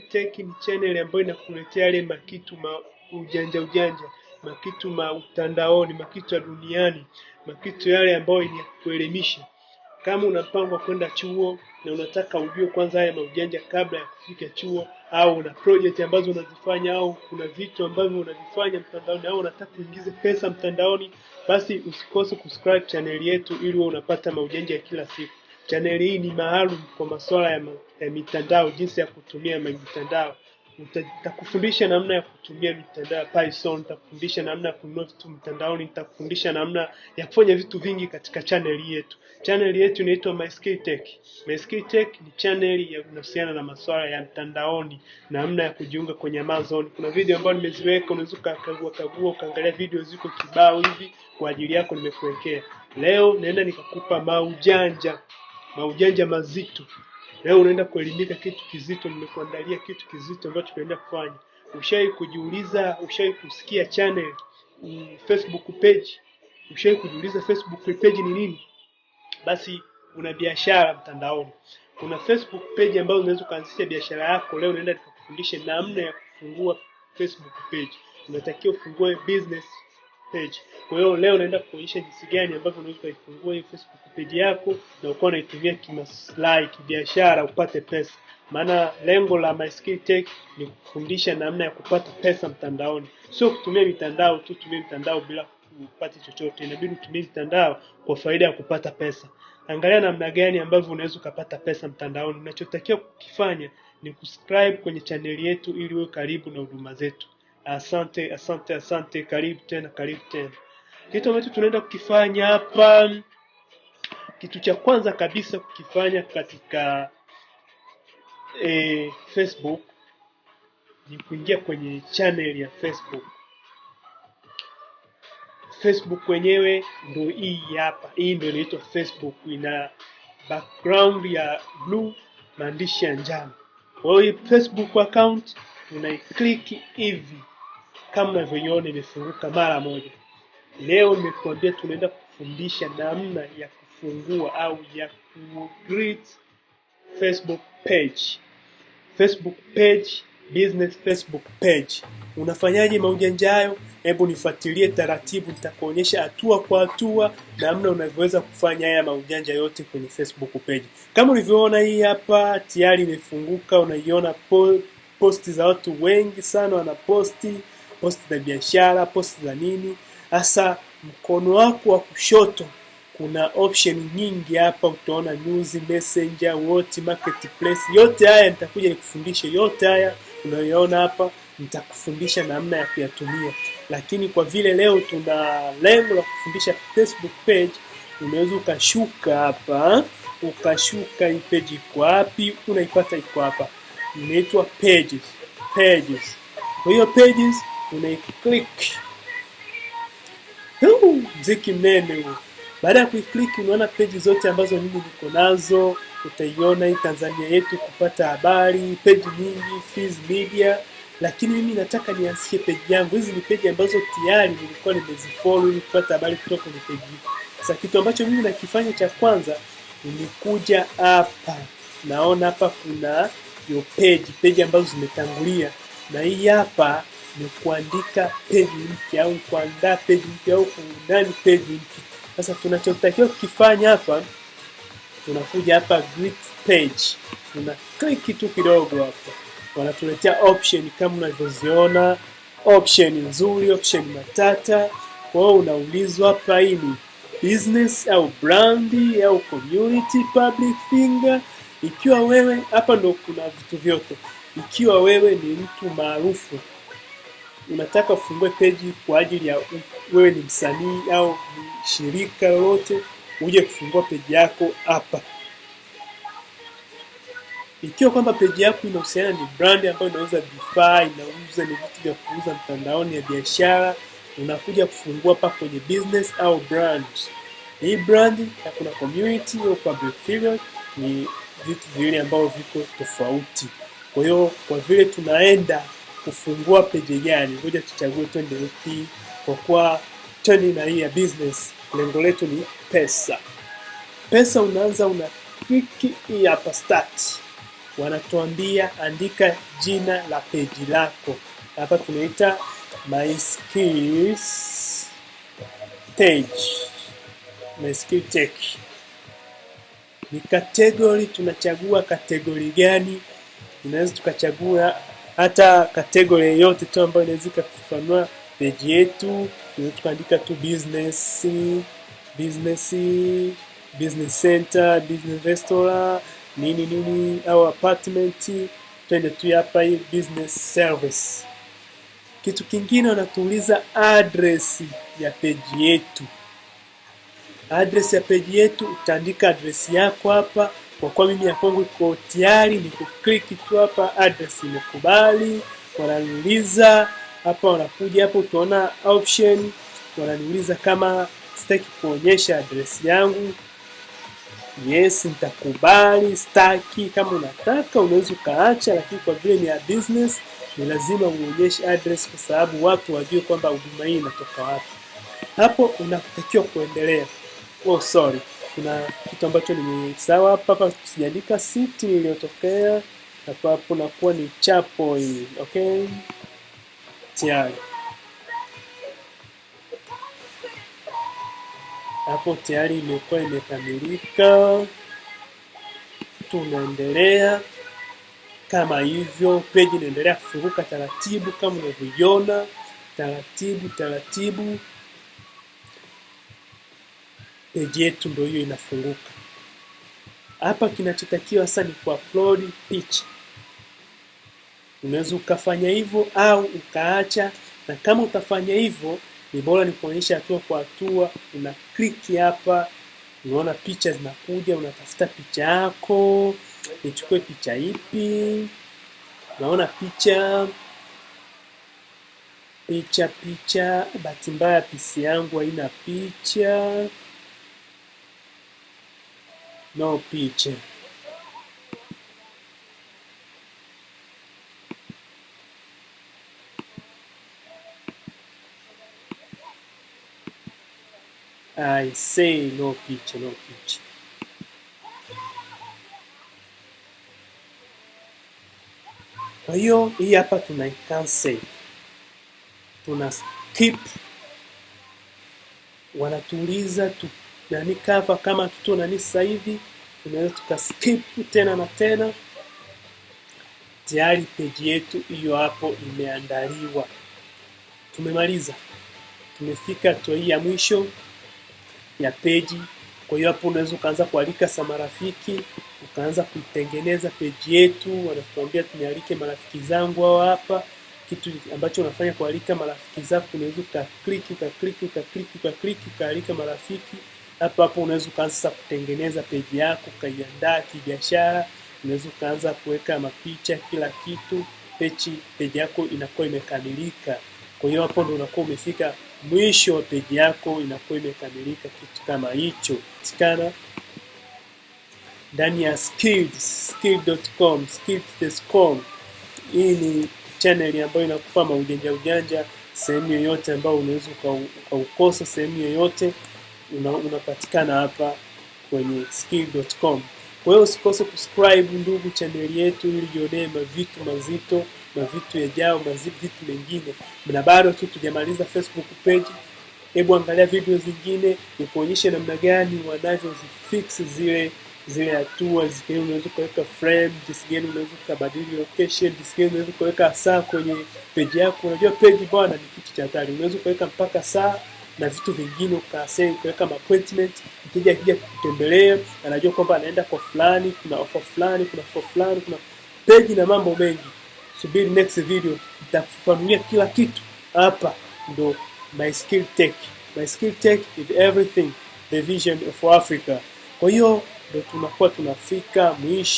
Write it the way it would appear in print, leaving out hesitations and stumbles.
Tech ni channel ambayo inakuletea yale makitu ujanja, makitu utandaoni, makitu ya duniani, makitu yale ambayo ni kuelimisha. Kama unapanga kwenda chuo na unataka ujue kwanza haya maujanja kabla ya kufika chuo, au una project ambazo unazifanya, au kuna vitu ambavyo unavifanya mtandaoni, au unataka kuingiza pesa mtandaoni, basi usikose kusubscribe channel yetu ili uwe unapata maujanja ya kila siku. Channel hii ni maalum kwa masuala ya mitandao, jinsi ya kutumia mitandao. Nitakufundisha namna ya kutumia mitandao Python, nitakufundisha namna ya kununua vitu mtandaoni, nitakufundisha namna ya kufanya vitu vingi katika channel yetu. Channel yetu inaitwa MySkillTech. MySkillTech ni channel inayohusiana na masuala ya mtandaoni, namna ya kujiunga kwenye Amazon. Kuna video ambazo nimeziweka, unaweza kagua ukaangalia video ziko kibao hivi kwa ajili yako nimekuwekea. Leo naenda nikakupa maujanja mazito. Leo unaenda kuelimika kitu kizito, nimekuandalia kitu kizito ambacho tunaenda kufanya. Ushawahi kujiuliza, ushawahi kusikia channel Facebook page? Ushawahi kujiuliza Facebook page ni nini? Basi una biashara mtandaoni. Kuna Facebook page ambayo unaweza kuanzisha biashara yako. Leo naenda nikakufundisha namna ya kufungua Facebook page. Unatakiwa ufungue business page. Kwa hiyo leo naenda kuonyesha jinsi gani ambavyo unaweza kuifungua hiyo Facebook page yako na ukawa unaitumia kimaslahi, kibiashara, upate pesa. Maana lengo la MySkillTech ni kufundisha namna ya kupata pesa mtandaoni. Sio kutumia mitandao tu, tumia mitandao bila kupata chochote. Inabidi utumie mitandao kwa faida ya kupata pesa. Angalia namna gani ambavyo unaweza kupata pesa mtandaoni. Unachotakiwa kukifanya ni kusubscribe kwenye channel yetu ili uwe karibu na huduma zetu. Asante, karibu tena. Kitu ambacho tunaenda kukifanya hapa, kitu cha kwanza kabisa kukifanya katika Facebook ni kuingia kwenye channel ya Facebook. Facebook wenyewe ndio hii hapa. Hii ndio inaitwa Facebook, ina background ya blue, maandishi ya njano. Kwa hiyo Facebook account unaiclick hivi kama unavyoiona imefunguka mara moja. Leo nimekuambia tunaenda kufundisha namna ya kufungua au ya create Facebook page. Facebook page, business Facebook page. Unafanyaje maujanja hayo? Hebu nifuatilie taratibu, nitakuonyesha hatua kwa hatua namna unavyoweza kufanya haya maujanja yote kwenye Facebook page. Kama ulivyoona hii hapa tayari imefunguka, unaiona posti za watu wengi sana wanaposti, posti za biashara, posti za nini. Hasa mkono wako wa kushoto kuna option nyingi hapa, utaona news, messenger, what, marketplace. Yote haya nitakuja nikufundishe, yote haya unayoona hapa nitakufundisha namna ya kuyatumia. Lakini kwa vile leo tuna lengo la kufundisha Facebook page, unaweza ukashuka hapa, ukashuka hii page iko wapi? Unaipata iko hapa. Inaitwa pages. Kwa hiyo pages unaiclick. Mziki mnene huo. Baada ya kuiclick unaona page zote ambazo mimi niko nazo. Utaiona hii Tanzania yetu kupata habari, page nyingi, Fizz Media. Lakini mimi nataka nianzie page yangu. Hizi ni page ambazo tayari nilikuwa nimezifollow ili kupata habari kutoka kwenye page hii. Sasa kitu ambacho mimi nakifanya cha kwanza, nilikuja hapa. Naona hapa kuna hiyo page ambazo zimetangulia. Na hii hapa ni kuandika page mpya au kuandaa page mpya au kuundani page mpya. Sasa tunachotakiwa kukifanya hapa, tunakuja hapa greet page. Tuna click tu kidogo hapa. Wanatuletea option kama unavyoziona, option nzuri, option matata. Kwa hiyo unaulizwa hapa hii ni business au brand au community, public figure. Ikiwa wewe hapa ndo kuna vitu vyote. Ikiwa wewe ni mtu maarufu, unataka ufungue page kwa ajili ya wewe ni msanii au ni shirika lolote, uje kufungua page yako hapa. Ikiwa kwamba page yako inahusiana ni brand ambayo inauza vifaa, inauza ni vitu vya kuuza mtandaoni ya biashara, unakuja kufungua hapa kwenye business au brand. Hii brand na kuna community au public figure ni vitu vile ambavyo viko tofauti. Kwa hiyo kwa vile tunaenda kufungua page gani, ngoja tuchague twende upi. Kwa kuwa twende na hii ya business, lengo letu ni pesa. Unaanza una click hii hapa start. wanatuambia andika jina la peji lako. Hapa tunaita my skills page, my skill tech. Ni category, tunachagua category gani? Unaweza tukachagua hata category yoyote tu ambayo inaweza kufafanua page yetu. Tunaweza tukaandika tu business center, business restaurant, nini au apartment. Twende tu hapa hii business service. Kitu kingine wanatuuliza address ya page yetu. Address ya page yetu, utaandika address yako hapa. Kwa kuwa mimi ya kwangu iko tayari, ni kuklik tu hapa address imekubali. Wananiuliza hapa, wanakuja hapo utaona option, wananiuliza kama sitaki kuonyesha address yangu. Yes, nitakubali. Staki, kama unataka unaweza ukaacha, lakini kwa vile ni ya business ni lazima uonyeshe address kwa sababu watu wajue kwamba huduma hii inatoka wapi. Hapo unatakiwa kuendelea. Sorry. Kuna kitu ambacho nimesahau hapa sijaandika city iliyotokea. Hapo nakuwa ni chapo hii. Okay? Tayari. Hapo tayari imekuwa imekamilika. Tunaendelea kama hivyo, page inaendelea kufunguka taratibu kama unavyoiona, taratibu. Page yetu ndio hiyo inafunguka. Hapa kinachotakiwa sasa ni kuupload picha. Unaweza ukafanya hivyo au ukaacha, na kama utafanya hivyo ni bora ni kuonyesha hatua kwa hatua. Una click hapa, unaona picha zinakuja, unatafuta picha yako. Nichukue picha ipi? Naona picha. Bahati mbaya PC yangu haina picha. No picha. I say no picha. Kwa hiyo hii hapa tuna cancel. Tuna skip. Wanatuuliza nani cover kama tuto nani sasa hivi. Tunaweza tukaskip tena na tena. Tayari page yetu hiyo hapo imeandaliwa. Tumemaliza. Tumefika hatua hii ya mwisho ya page. Kwa hiyo hapo unaweza kuanza kualika sa marafiki, ukaanza kuitengeneza page yetu. Wanatuambia tunyalike marafiki zangu hao hapa. Kitu ambacho unafanya kualika marafiki zako, unaweza ukaalika marafiki. Hapo unaweza kuanza kutengeneza page yako, ukaiandaa kibiashara. Unaweza kuanza kuweka mapicha, kila kitu. Page yako inakuwa imekamilika. Kwa hiyo hapo ndio unakuwa umefika mwisho wa page yako, inakuwa imekamilika kitu kama hicho. Tikana ndani ya skill.com. Hii ni channel ambayo inakupa maujanja sehemu yoyote ambayo unaweza ukaukosa sehemu yoyote, unapatikana hapa kwenye skill.com. Kwa hiyo usikose kusubscribe ndugu channel yetu, ili jionee mavitu mazito, mavitu yajao, vitu mengine. Na bado tu tujamaliza Facebook page. Hebu angalia video zingine nikuonyeshe namna gani wanavyozifix zile hatua. Zingine unaweza kuweka frame, zingine unaweza kubadili location, zingine unaweza kuweka saa kwenye page yako. Unajua page bwana ni kitu cha hatari. Unaweza kuweka mpaka saa na vitu vingine, ukaweka appointment. Mteja akija kutembelea anajua kwamba anaenda kwa fulani, kuna offer fulani, kuna page na mambo mengi. Subiri next video, nitakufafanulia kila kitu. Hapa ndo My Skill Tech. My Skill Tech is everything, the vision of Africa. Kwa hiyo ndo tunakuwa tunafika mwisho.